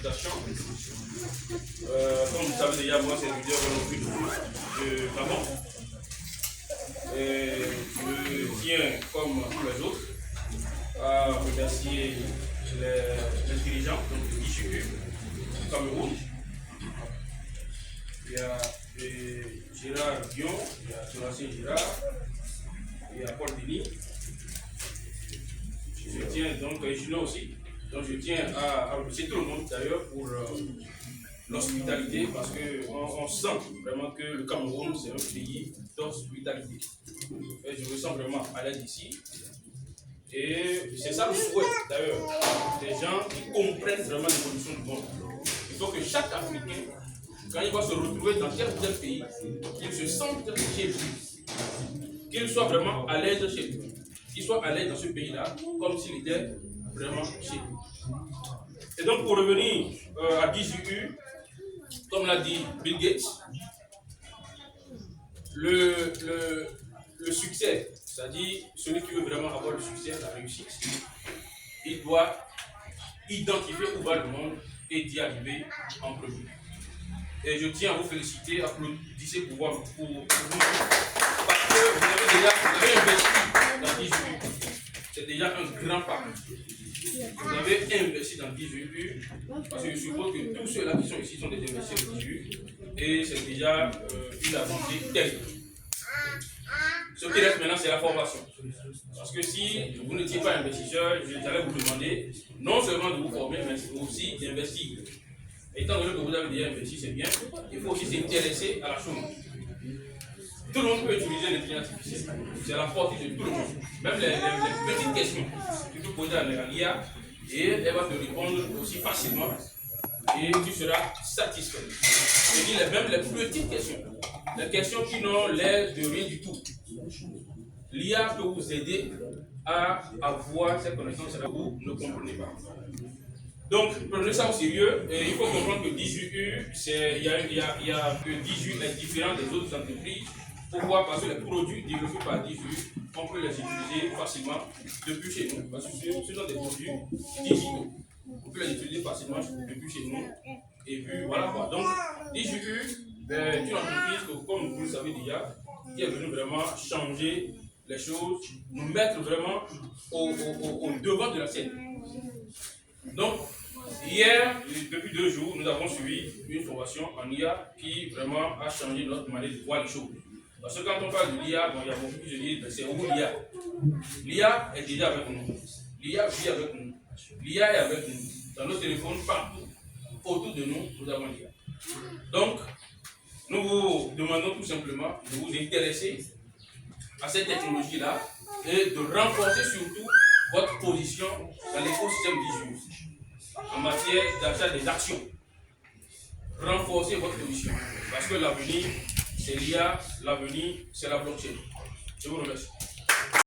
l'invitation. Comme vous savez déjà, moi, c'est le leader de Gabon. Et je tiens, comme tous les autres, à remercier les dirigeants du IGU du Cameroun. Il y a Gérard Dion, il y a Sébastien Girard, il y a Paul Denis. Je tiens donc, et Julien aussi. Donc je tiens à remercier tout le monde d'ailleurs pour l'hospitalité, parce qu'on sent vraiment que le Cameroun c'est un pays d'hospitalité. Et je me sens vraiment à l'aise ici. Et c'est ça le souhait d'ailleurs, des gens qui comprennent vraiment l'évolution du monde. Il faut que chaque Africain, quand il va se retrouver dans tel ou tel pays, qu'il se sente chez lui, qu'il soit vraiment à l'aise chez lui, qu'il soit à l'aise dans ce pays-là, comme s'il était vraiment chez lui. Et donc pour revenir à DJU, comme l'a dit Bill Gates, le succès, c'est-à-dire celui qui veut vraiment avoir le succès, la réussite, il doit identifier où va le monde et d'y arriver en premier. Et je tiens à vous féliciter, applaudissez pour vous, parce que vous avez investi dans DJU. C'est déjà un grand pas. Vous avez investi dans DJU, parce que je suppose que tous ceux-là qui sont ici sont des investisseurs de DJU, et c'est déjà une avancée terrible. Ce qui reste maintenant, c'est la formation. Parce que si vous n'étiez pas investisseur, j'allais vous demander non seulement de vous former, mais aussi d'investir. Étant donné que vous avez déjà investi, c'est bien, il faut aussi s'intéresser à la chose. Tout le monde peut utiliser l'intelligence artificielle. C'est la portée de tout le monde. Même les petites questions que tu peux poser à l'IA, et elle va te répondre aussi facilement et tu seras satisfait. Je dis même les petites questions, les questions qui n'ont l'air de rien du tout. L'IA peut vous aider à avoir ces connaissances que vous ne comprenez pas. Donc, prenez ça au sérieux, et il faut comprendre que DJU, il y a que DJU est différent des autres entreprises. Pourquoi? Parce que les produits développés par DJU, on peut les utiliser facilement depuis chez nous. Parce que ce sont des produits digitaux. On peut les utiliser facilement depuis chez nous. Et puis voilà quoi. Donc, DJU est une entreprise que, comme vous le savez déjà, qui est venue vraiment changer les choses, nous mettre vraiment au devant de la scène. Donc, hier, depuis 2 jours, nous avons suivi une formation en IA qui vraiment a changé notre manière de voir les choses. Parce que quand on parle de l'IA, bon, il y a beaucoup qui se disent, c'est où l'IA? L'IA est déjà avec nous. L'IA vit avec nous. L'IA est avec nous. Dans nos téléphones, partout, autour de nous, nous avons l'IA. Donc, nous vous demandons tout simplement de vous intéresser à cette technologie-là et de renforcer surtout votre position dans l'écosystème DJU en matière d'achat des actions. Renforcez votre position parce que l'avenir, c'est l'IA, l'avenir, c'est la blockchain. Je vous remercie.